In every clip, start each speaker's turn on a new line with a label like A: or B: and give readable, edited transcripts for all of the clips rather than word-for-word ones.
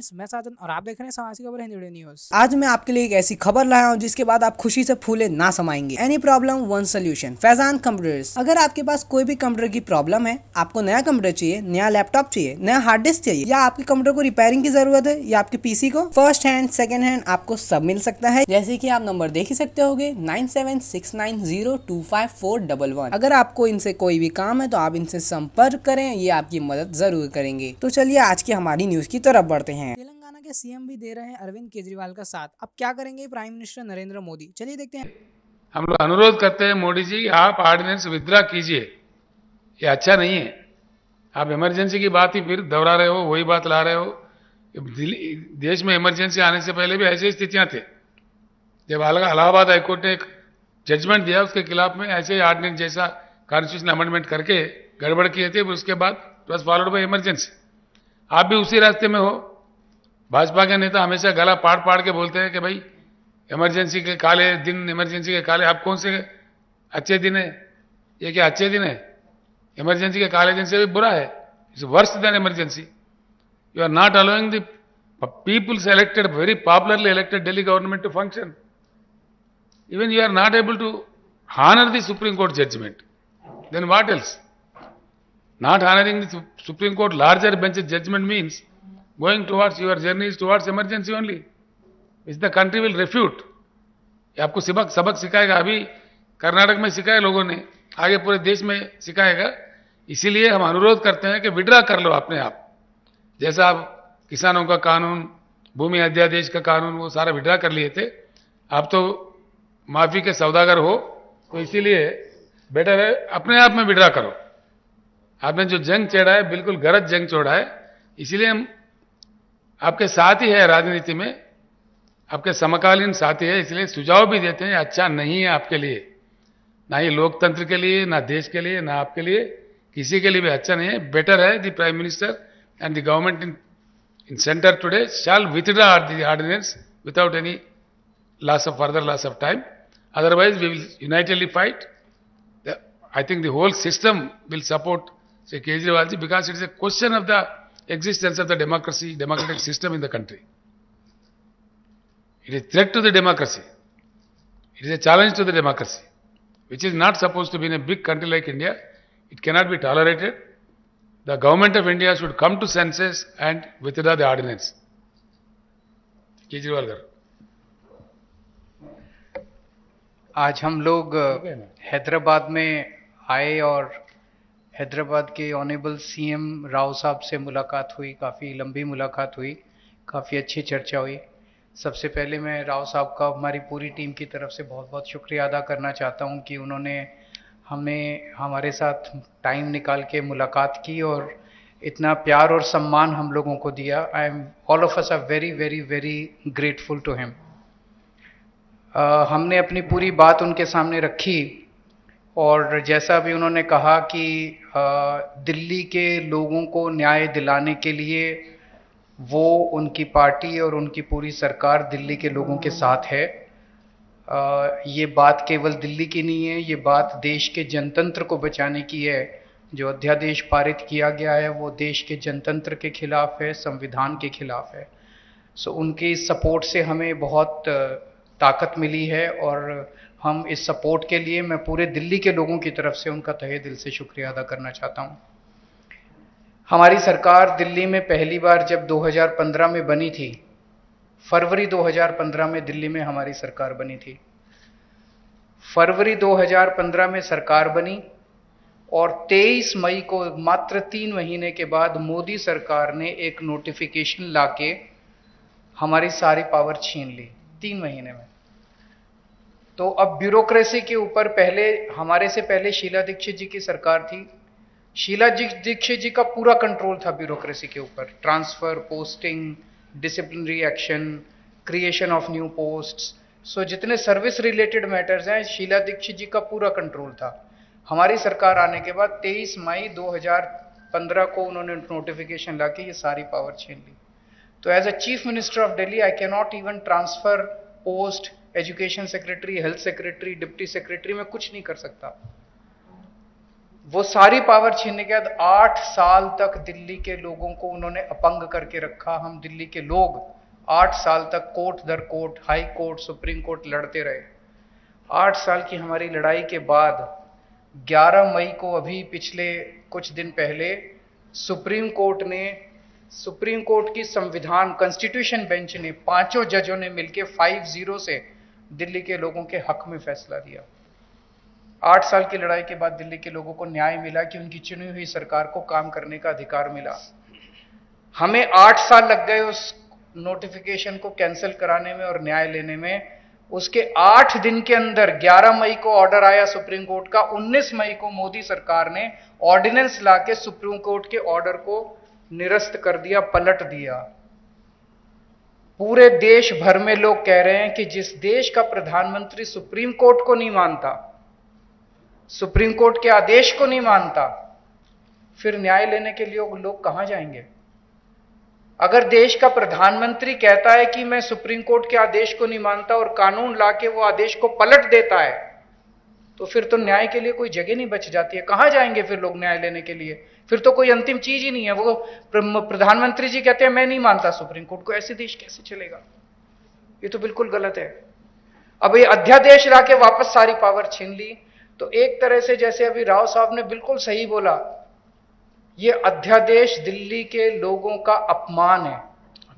A: Friends, मैं साजन और आप देख रहे हैं समाज खबर हिंदी न्यूज।
B: आज मैं आपके लिए एक ऐसी खबर लाया हूं जिसके बाद आप खुशी से फूले ना समाएंगे। Any problem one solution, Faizan computers. अगर आपके पास कोई भी कंप्यूटर की प्रॉब्लम है, आपको नया कंप्यूटर चाहिए, नया लैपटॉप चाहिए, नया हार्ड डिस्क चाहिए, या आपके कंप्यूटर को रिपेयरिंग की जरूरत है, या आपके पीसी को, फर्स्ट हैंड सेकंड हैंड आपको सब मिल सकता है। जैसे कि आप नंबर देख ही सकते होगे 9769025411। अगर आपको इनसे कोई भी काम है तो आप इनसे संपर्क करें, ये आपकी मदद जरूर करेंगे। तो चलिए आज की हमारी न्यूज की तरफ बढ़ते हैं।
A: तेलंगाना के सीएम भी दे रहे हैं अरविंद केजरीवाल का साथ। अब क्या करेंगे प्राइम मिनिस्टर नरेंद्र मोदी, चलिए देखते हैं।
C: हम लोग अनुरोध करते हैं मोदी जी, आप ऑर्डिनेंस विथड्रॉ कीजिए, ये अच्छा नहीं है। आप इमरजेंसी की बात ही फिर दोहरा रहे हो, वही बात ला रहे हो। देश में इमरजेंसी आने से पहले भी ऐसी स्थितियां थे। जब इलाहाबाद हाईकोर्ट ने एक जजमेंट दिया, उसके खिलाफ में ऐसे ऑर्डिनेंस जैसा कॉन्स्टिट्यूशन अमेंडमेंट करके गड़बड़ किए थे, उसके बाद प्लस फॉलोड बाय इमरजेंसी। आप भी उसी रास्ते में हो। भाजपा के नेता हमेशा गला पाड़ पाड़ के बोलते हैं कि भाई इमरजेंसी के काले दिन, इमरजेंसी के काले। आप कौन से अच्छे दिन है? ये क्या अच्छे दिन है? इमरजेंसी के काले दिन से भी बुरा है। It's worse than emergency. You are not allowing the peoples elected, very popularly elected Delhi government to function. Even you are not able to honor the Supreme Court judgment. Then what else? Not honoring the Supreme Court larger bench judgment means going towards your journey is towards emergency only, which the country will refute. ये आपको सबक सिखाएगा। अभी कर्नाटक में सिखाया लोगों ने, आगे पूरे देश में सिखाएगा। इसीलिए हम अनुरोध करते हैं कि विड्रा कर लो अपने आप। जैसा आप किसानों का कानून, भूमि अध्यादेश का कानून, वो सारा विड्रा कर लिए थे। आप तो माफी के सौदागर हो, तो इसीलिए बेटर है अपने आप में विड्रा करो। आपने जो जंग छेड़ा है, बिल्कुल गलत जंग छोड़ा है। इसीलिए हम आपके साथ ही है, राजनीति में आपके समकालीन साथी है। इसलिए सुझाव भी देते हैं, अच्छा नहीं है आपके लिए, ना ही लोकतंत्र के लिए, ना देश के लिए, ना आपके लिए, किसी के लिए भी अच्छा नहीं है। बेटर है the prime minister and the government in center today shall withdraw the ordinance without any further loss of time. Otherwise, we will unitedly fight. I think the whole system will support Sri Kejriwal ji, because it is a question of the existence of the democratic system in the country. It is a threat to the democracy. It is a challenge to the democracy, which is not supposed to be in a big country like India. It cannot be tolerated. The government of India should come to senses and withdraw the ordinance. Kejriwal garu
D: आज हम लोग हैदराबाद में आए और हैदराबाद के honourable CM Rao साहब से मुलाकात हुई। काफ़ी लंबी मुलाकात हुई, काफ़ी अच्छी चर्चा हुई। सबसे पहले मैं राव साहब का हमारी पूरी टीम की तरफ से बहुत बहुत शुक्रिया अदा करना चाहता हूं कि उन्होंने हमें हमारे साथ टाइम निकाल के मुलाकात की और इतना प्यार और सम्मान हम लोगों को दिया। All of us are very very very grateful to him. हमने अपनी पूरी बात उनके सामने रखी और जैसा भी उन्होंने कहा कि दिल्ली के लोगों को न्याय दिलाने के लिए वो, उनकी पार्टी और उनकी पूरी सरकार दिल्ली के लोगों के साथ है। ये बात केवल दिल्ली की नहीं है, ये बात देश के जनतंत्र को बचाने की है। जो अध्यादेश पारित किया गया है वो देश के जनतंत्र के खिलाफ है, संविधान के खिलाफ है। सो उनकी सपोर्ट से हमें बहुत ताकत मिली है और हम इस सपोर्ट के लिए मैं पूरे दिल्ली के लोगों की तरफ से उनका तहे दिल से शुक्रिया अदा करना चाहता हूँ। हमारी सरकार दिल्ली में पहली बार जब 2015 में बनी थी, फरवरी 2015 में दिल्ली में हमारी सरकार बनी थी। फरवरी 2015 में सरकार बनी और 23 मई को, मात्र 3 महीने के बाद, मोदी सरकार ने एक नोटिफिकेशन लाके हमारी सारी पावर छीन ली 3 महीने में। तो अब ब्यूरोक्रेसी के ऊपर, पहले हमारे से पहले शीला दीक्षित जी की सरकार थी। शीला दीक्षित जी का पूरा कंट्रोल था ब्यूरोक्रेसी के ऊपर, transfer, posting, disciplinary action, creation of new posts. So जितने सर्विस रिलेटेड मैटर्स हैं, शीला दीक्षित जी का पूरा कंट्रोल था। हमारी सरकार आने के बाद 23 मई 2015 को उन्होंने नोटिफिकेशन लाके ये सारी पावर छीन ली। तो as a chief minister of Delhi I can not even transfer post, education secretary, health secretary, deputy secretary, मैं कुछ नहीं कर सकता। वो सारी पावर छीनने के बाद 8 साल तक दिल्ली के लोगों को उन्होंने अपंग करके रखा। हम दिल्ली के लोग 8 साल तक कोर्ट दर court, high court, supreme court लड़ते रहे। 8 साल की हमारी लड़ाई के बाद 11 मई को, अभी पिछले कुछ दिन पहले, सुप्रीम कोर्ट की संविधान कॉन्स्टिट्यूशन बेंच ने, 5 जजों ने मिलकर 5-0 से दिल्ली के लोगों के हक में फैसला दिया। 8 साल की लड़ाई के बाद दिल्ली के लोगों को न्याय मिला कि उनकी चुनी हुई सरकार को काम करने का अधिकार मिला। हमें 8 साल लग गए उस नोटिफिकेशन को कैंसिल कराने में और न्याय लेने में। उसके 8 दिन के अंदर 11 मई को ऑर्डर आया सुप्रीम कोर्ट का। 19 मई को मोदी सरकार ने ऑर्डिनेंस लाके सुप्रीम कोर्ट के ऑर्डर को निरस्त कर दिया, पलट दिया। पूरे देश भर में लोग कह रहे हैं कि जिस देश का प्रधानमंत्री सुप्रीम कोर्ट को नहीं मानता, सुप्रीम कोर्ट के आदेश को नहीं मानता, फिर न्याय लेने के लिए लोग कहां जाएंगे? अगर देश का प्रधानमंत्री कहता है कि मैं सुप्रीम कोर्ट के आदेश को नहीं मानता और कानून लाके वो आदेश को पलट देता है, तो फिर तो न्याय के लिए कोई जगह नहीं बच जाती है। कहां जाएंगे फिर लोग न्याय लेने के लिए? फिर तो कोई अंतिम चीज ही नहीं है। वो प्रधानमंत्री जी कहते हैं मैं नहीं मानता सुप्रीम कोर्ट को, ऐसे देश कैसे चलेगा? ये तो बिल्कुल गलत है। अब ये अध्यादेश लाके वापस सारी पावर छीन ली, तो एक तरह से, जैसे अभी राव साहब ने बिल्कुल सही बोला, ये अध्यादेश दिल्ली के लोगों का अपमान है,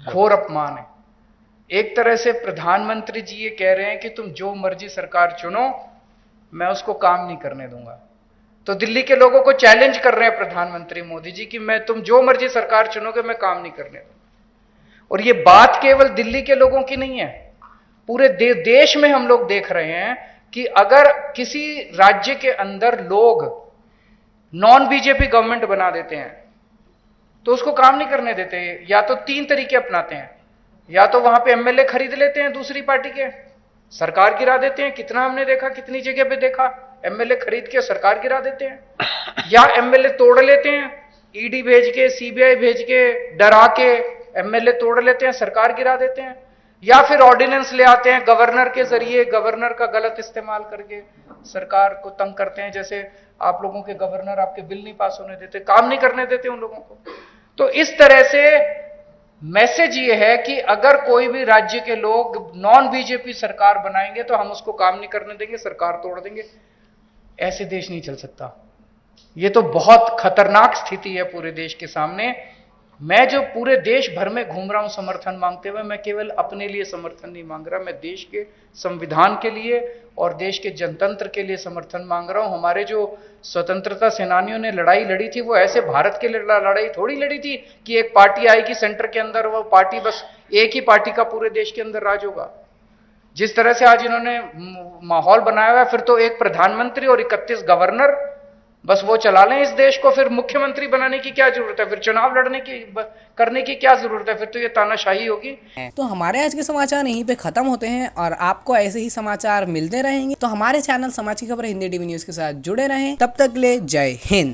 D: घोर अपमान है। एक तरह से प्रधानमंत्री जी ये कह रहे हैं कि तुम जो मर्जी सरकार चुनो, मैं उसको काम नहीं करने दूंगा। तो दिल्ली के लोगों को चैलेंज कर रहे हैं प्रधानमंत्री मोदी जी कि तुम जो मर्जी सरकार चुनोगे, मैं काम नहीं करने दूंगा। और ये बात केवल दिल्ली के लोगों की नहीं है, पूरे देश में हम लोग देख रहे हैं कि अगर किसी राज्य के अंदर लोग नॉन बीजेपी गवर्नमेंट बना देते हैं तो उसको काम नहीं करने देते। या तो 3 तरीके अपनाते हैं, या तो वहां पे एमएलए खरीद लेते हैं दूसरी पार्टी के, सरकार गिरा देते हैं। कितना हमने देखा, कितनी जगह पे देखा, एमएलए खरीद के सरकार गिरा देते हैं। या एमएलए तोड़ लेते हैं, ईडी भेज के, सीबीआई भेज के, डरा के एमएलए तोड़ लेते हैं, सरकार गिरा देते हैं। या फिर ऑर्डिनेंस ले आते हैं गवर्नर के जरिए, गवर्नर का गलत इस्तेमाल करके सरकार को तंग करते हैं। जैसे आप लोगों के गवर्नर आपके बिल नहीं पास होने देते, काम नहीं करने देते उन लोगों को। तो इस तरह से मैसेज ये है कि अगर कोई भी राज्य के लोग नॉन बीजेपी सरकार बनाएंगे तो हम उसको काम नहीं करने देंगे, सरकार तोड़ देंगे। ऐसे देश नहीं चल सकता। ये तो बहुत खतरनाक स्थिति है पूरे देश के सामने। मैं जो पूरे देश भर में घूम रहा हूं समर्थन मांगते हुए, मैं केवल अपने लिए समर्थन नहीं मांग रहा, मैं देश के संविधान के लिए और देश के जनतंत्र के लिए समर्थन मांग रहा हूं। हमारे जो स्वतंत्रता सेनानियों ने लड़ाई लड़ी थी, वो ऐसे भारत के लिए लड़ाई थोड़ी लड़ी थी कि एक पार्टी आएगी सेंटर के अंदर, वो पार्टी बस एक ही पार्टी का पूरे देश के अंदर राज होगा। जिस तरह से आज इन्होंने माहौल बनाया हुआ है, फिर तो एक प्रधानमंत्री और 31 गवर्नर बस वो चला लें इस देश को। फिर मुख्यमंत्री बनाने की क्या जरूरत है? फिर चुनाव लड़ने की करने की क्या जरूरत है? फिर तो ये तानाशाही होगी।
B: तो हमारे आज के समाचार यहीं पे खत्म होते हैं और आपको ऐसे ही समाचार मिलते रहेंगे। तो हमारे चैनल समाज की खबर हिंदी टीवी न्यूज के साथ जुड़े रहें। तब तक ले जय हिंद।